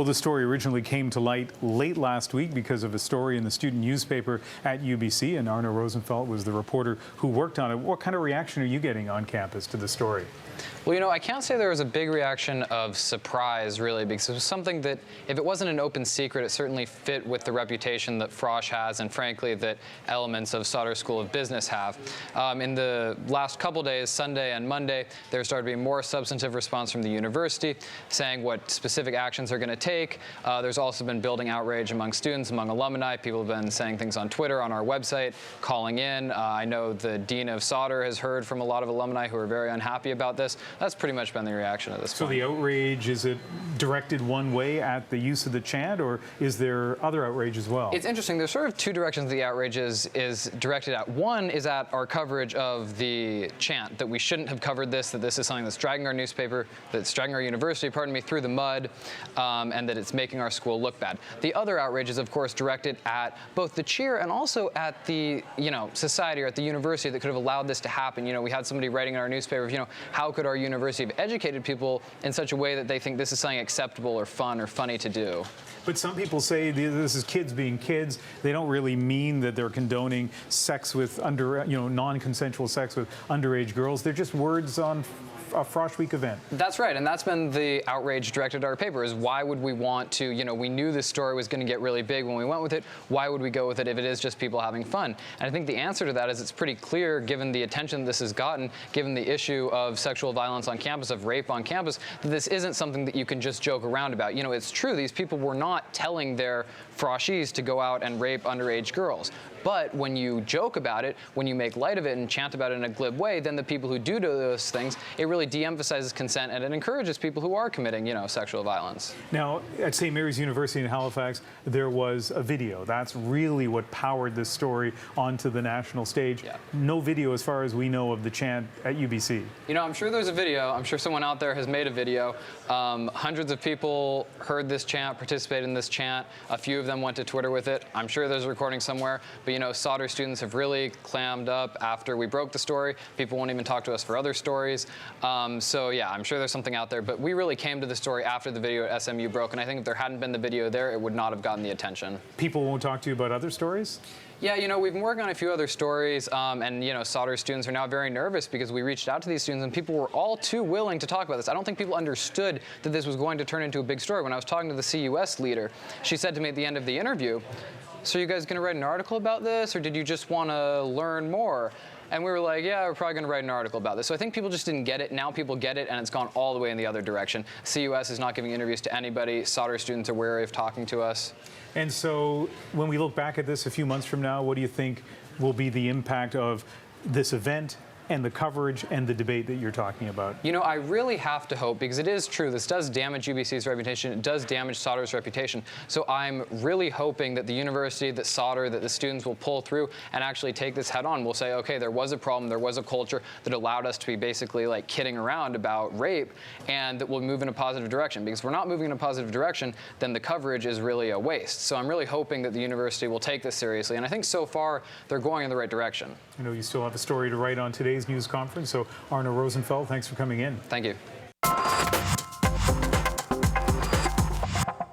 Well, the story originally came to light late last week because of a story in the student newspaper at UBC, and Arno Rosenfeld was the reporter who worked on it. What kind of reaction are you getting on campus to the story? Well, you know, I can't say there was a big reaction of surprise, really, because it was something that, if it wasn't an open secret, it certainly fit with the reputation that Frosh has, and frankly, that elements of Sauder School of Business have. In the last couple days, Sunday and Monday, there started to be more substantive response from the university, saying what specific actions they're going to take. There's also been building outrage among students, among alumni. People have been saying things on Twitter, on our website, calling in. I know the dean of Sauder has heard from a lot of alumni who are very unhappy about this. That's pretty much been the reaction at this point. So the outrage, is it directed one way at the use of the chant, or is there other outrage as well? It's interesting. There's sort of two directions the outrage is directed at. One is at our coverage of the chant, that we shouldn't have covered this, that this is something that's dragging our newspaper, that's dragging our university, pardon me, through the mud, and that it's making our school look bad. The other outrage is, of course, directed at both the cheer and also at the, society or at the university that could have allowed this to happen. We had somebody writing in our newspaper, how could our university have educated people in such a way that they think this is something acceptable or fun or funny to do? But some people say this is kids being kids. They don't really mean that they're condoning sex with non-consensual sex with underage girls. They're just words on a Frosh Week event. That's right, and that's been the outrage directed at our paper, is why would we want to, we knew this story was going to get really big when we went with it. Why would we go with it if it is just people having fun? And I think the answer to that is it's pretty clear, given the attention this has gotten, given the issue of sexual violence on campus, of rape on campus, that this isn't something that you can just joke around about. It's true, these people were not telling their Froshies to go out and rape underage girls. But when you joke about it, when you make light of it and chant about it in a glib way, then the people who do those things, it really de-emphasizes consent, and it encourages people who are committing, sexual violence. Now, at St. Mary's University in Halifax, there was a video. That's really what powered this story onto the national stage. Yeah. No video, as far as we know, of the chant at UBC. I'm sure there's a video. I'm sure someone out there has made a video. Hundreds of people heard this chant, participated in this chant. A few of them went to Twitter with it. I'm sure there's a recording somewhere. But Sauder students have really clammed up after we broke the story. People won't even talk to us for other stories. So yeah, I'm sure there's something out there. But we really came to the story after the video at SMU broke, and I think if there hadn't been the video there, it would not have gotten the attention. People won't talk to you about other stories? Yeah, we've been working on a few other stories, and Sauder students are now very nervous because we reached out to these students and people were all too willing to talk about this. I don't think people understood that this was going to turn into a big story. When I was talking to the CUS leader, she said to me at the end of the interview, "So are you guys going to write an article about this, or did you just want to learn more?" And we were like, yeah, we're probably going to write an article about this. So I think people just didn't get it. Now people get it, and it's gone all the way in the other direction. CUS is not giving interviews to anybody. Sauder students are wary of talking to us. And so when we look back at this a few months from now, what do you think will be the impact of this event and the coverage and the debate that you're talking about? I really have to hope, because it is true, this does damage UBC's reputation, it does damage Sauder's reputation. So I'm really hoping that the university, that Sauder, that the students will pull through and actually take this head on. We'll say, okay, there was a problem, there was a culture that allowed us to be basically like kidding around about rape, and that we'll move in a positive direction. Because if we're not moving in a positive direction, then the coverage is really a waste. So I'm really hoping that the university will take this seriously, and I think so far they're going in the right direction. I know you still have a story to write on today's news conference, so Arno Rosenfeld, thanks for coming in. Thank you.